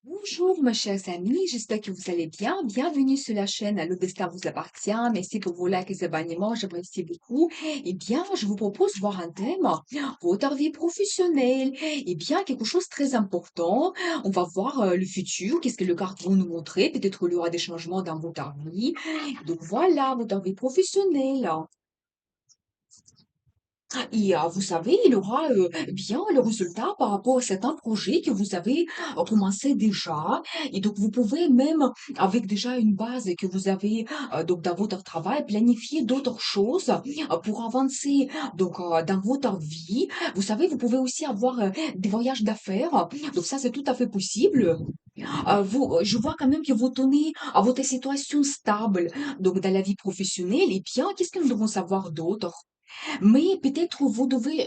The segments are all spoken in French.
Bonjour, mes chers amis, j'espère que vous allez bien. Bienvenue sur la chaîne Le Destin vous appartient. Merci pour vos likes et abonnements, j'apprécie beaucoup. Eh bien, je vous propose de voir un thème, votre vie professionnelle. Eh bien, quelque chose de très important. On va voir le futur, qu'est-ce que le carton nous montrer. Peut-être il y aura des changements dans votre vie. Donc voilà, votre vie professionnelle. Et vous savez, il aura bien le résultat par rapport à certains projets que vous avez commencé déjà. Et donc, vous pouvez même, avec déjà une base que vous avez donc dans votre travail, planifier d'autres choses pour avancer donc dans votre vie. Vous savez, vous pouvez aussi avoir des voyages d'affaires. Donc ça, c'est tout à fait possible. Je vois quand même que vous tenez à votre situation stable donc dans la vie professionnelle. Et bien, qu'est-ce que nous devons savoir d'autre? Mais peut-être vous devez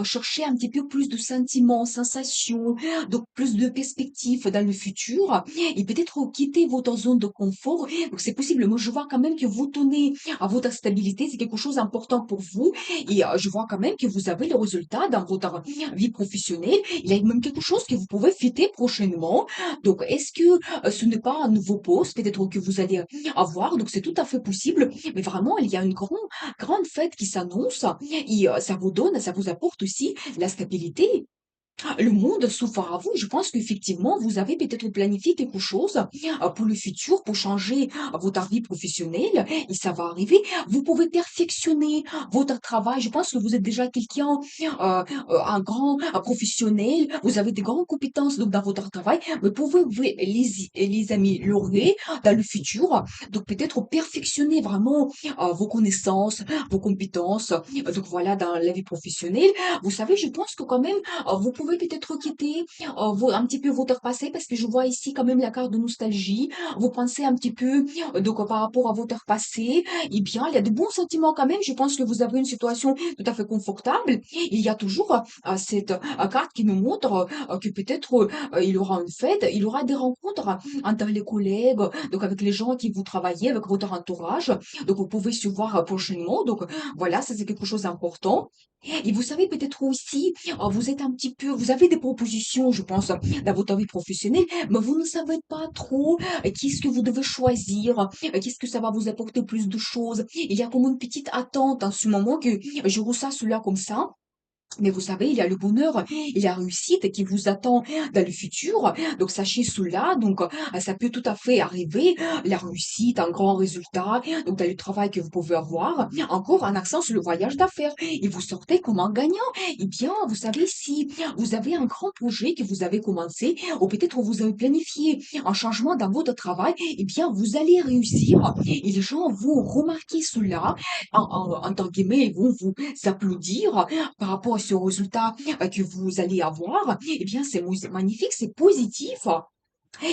chercher un petit peu plus de sentiments, sensations, donc plus de perspectives dans le futur et peut-être quitter votre zone de confort. Donc c'est possible. Moi, je vois quand même que vous tenez à votre stabilité, c'est quelque chose d'important pour vous et je vois quand même que vous avez le résultat dans votre vie professionnelle. Il y a même quelque chose que vous pouvez fêter prochainement. Donc est-ce que ce n'est pas un nouveau poste peut-être que vous allez avoir? Donc c'est tout à fait possible. Mais vraiment, il y a une grande fête qui s'annonce et ça vous donne, ça vous apporte aussi la stabilité. Le monde s'ouvre à vous. Je pense qu'effectivement, vous avez peut-être planifié quelque chose pour le futur, pour changer votre vie professionnelle, et ça va arriver. Vous pouvez perfectionner votre travail. Je pense que vous êtes déjà quelqu'un, un grand professionnel. Vous avez des grandes compétences donc dans votre travail, mais pouvez-vous les améliorer dans le futur. Donc peut-être perfectionner vraiment vos connaissances, vos compétences. Donc voilà, dans la vie professionnelle. Vous savez, je pense que quand même vous pouvez peut-être quitter un petit peu votre passé parce que je vois ici quand même la carte de nostalgie. Vous pensez un petit peu donc par rapport à votre passé. Eh bien, il y a de bons sentiments quand même. Je pense que vous avez une situation tout à fait confortable. Il y a toujours cette carte qui nous montre que peut-être il y aura une fête, il y aura des rencontres entre les collègues, donc avec les gens qui vous travaillez, avec votre entourage. Donc vous pouvez se voir prochainement. Donc voilà, ça c'est quelque chose d'important. Et vous savez peut-être aussi, vous êtes un petit peu, vous avez des propositions, je pense, dans votre vie professionnelle, mais vous ne savez pas trop qu'est-ce que vous devez choisir, qu'est-ce que ça va vous apporter plus de choses. Il y a comme une petite attente en ce moment que je ressens cela comme ça. Mais vous savez, il y a le bonheur et la réussite qui vous attend dans le futur. Donc sachez cela. Donc ça peut tout à fait arriver. La réussite, un grand résultat. Donc dans le travail que vous pouvez avoir. Encore un accent sur le voyage d'affaires. Et vous sortez comme un gagnant. Eh bien, vous savez, si vous avez un grand projet que vous avez commencé, ou peut-être vous avez planifié un changement dans votre travail, eh bien, vous allez réussir. Et les gens vont remarquer cela. Entre guillemets, ils vont vous applaudir par rapport à ce résultat que vous allez avoir, eh bien, c'est magnifique, c'est positif.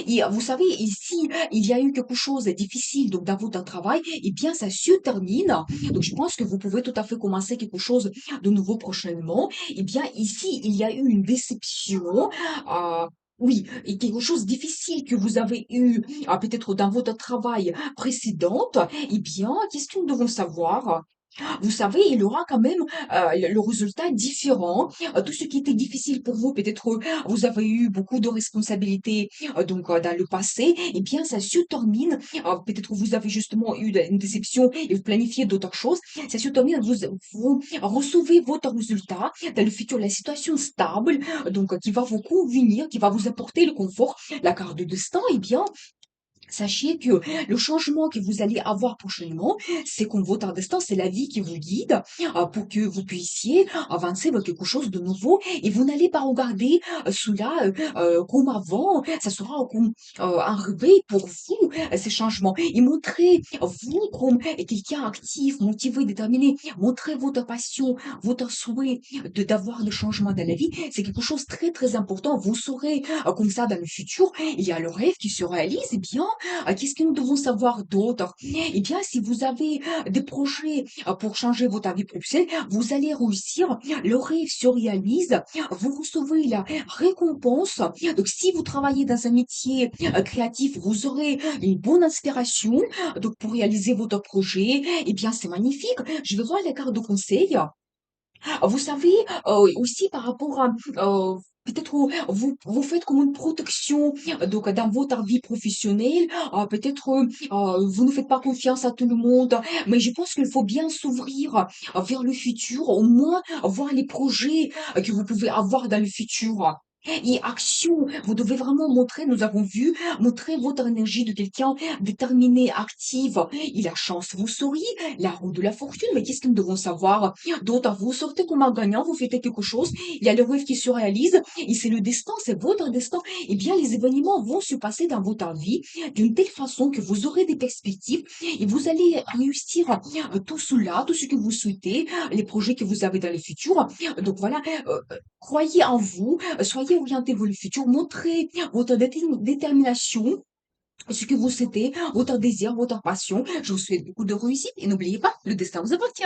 Et vous savez, ici, il y a eu quelque chose de difficile donc dans votre travail, eh bien, ça se termine. Donc, je pense que vous pouvez tout à fait commencer quelque chose de nouveau prochainement. Eh bien, ici, il y a eu une déception. Oui, et quelque chose de difficile que vous avez eu peut-être dans votre travail précédente, eh bien, qu'est-ce que nous devons savoir? Vous savez, il aura quand même le résultat différent. Tout ce qui était difficile pour vous, peut-être vous avez eu beaucoup de responsabilités donc dans le passé, eh bien ça se termine. Peut-être vous avez justement eu une déception et vous planifiez d'autres choses. Ça se termine, vous recevez votre résultat dans le futur, la situation stable, donc qui va vous convenir, qui va vous apporter le confort, la carte de destin, eh bien sachez que le changement que vous allez avoir prochainement, c'est qu'on votre destin, c'est la vie qui vous guide pour que vous puissiez avancer vers quelque chose de nouveau et vous n'allez pas regarder cela comme avant, ça sera comme un réveil pour vous, ces changements. Et montrez vous comme quelqu'un actif, motivé, déterminé, montrez votre passion, votre souhait d'avoir le changement dans la vie, c'est quelque chose de très très important. Vous saurez comme ça dans le futur, il y a le rêve qui se réalise, et bien qu'est-ce que nous devons savoir d'autre? Eh bien, si vous avez des projets pour changer votre vie professionnelle, vous allez réussir, le rêve se réalise, vous recevez la récompense. Donc, si vous travaillez dans un métier créatif, vous aurez une bonne inspiration donc pour réaliser votre projet. Eh bien, c'est magnifique. Je vais voir les cartes de conseil. Vous savez, aussi par rapport à peut-être vous faites comme une protection donc dans votre vie professionnelle. Peut-être vous ne faites pas confiance à tout le monde, mais je pense qu'il faut bien s'ouvrir vers le futur, au moins voir les projets que vous pouvez avoir dans le futur. Et action, vous devez vraiment montrer, nous avons vu, montrer votre énergie de quelqu'un déterminé, active. Et la chance vous sourit, la roue de la fortune, mais qu'est-ce que nous devons savoir? D'autres, vous sortez comme un gagnant, vous faites quelque chose, il y a le rêve qui se réalise, et c'est le destin, c'est votre destin. Eh bien, les événements vont se passer dans votre vie d'une telle façon que vous aurez des perspectives et vous allez réussir tout cela, tout ce que vous souhaitez, les projets que vous avez dans le futur. Donc voilà, croyez en vous, soyez orientés vers le futur, montrez votre détermination, ce que vous souhaitez, votre désir, votre passion. Je vous souhaite beaucoup de réussite et n'oubliez pas, le destin vous appartient.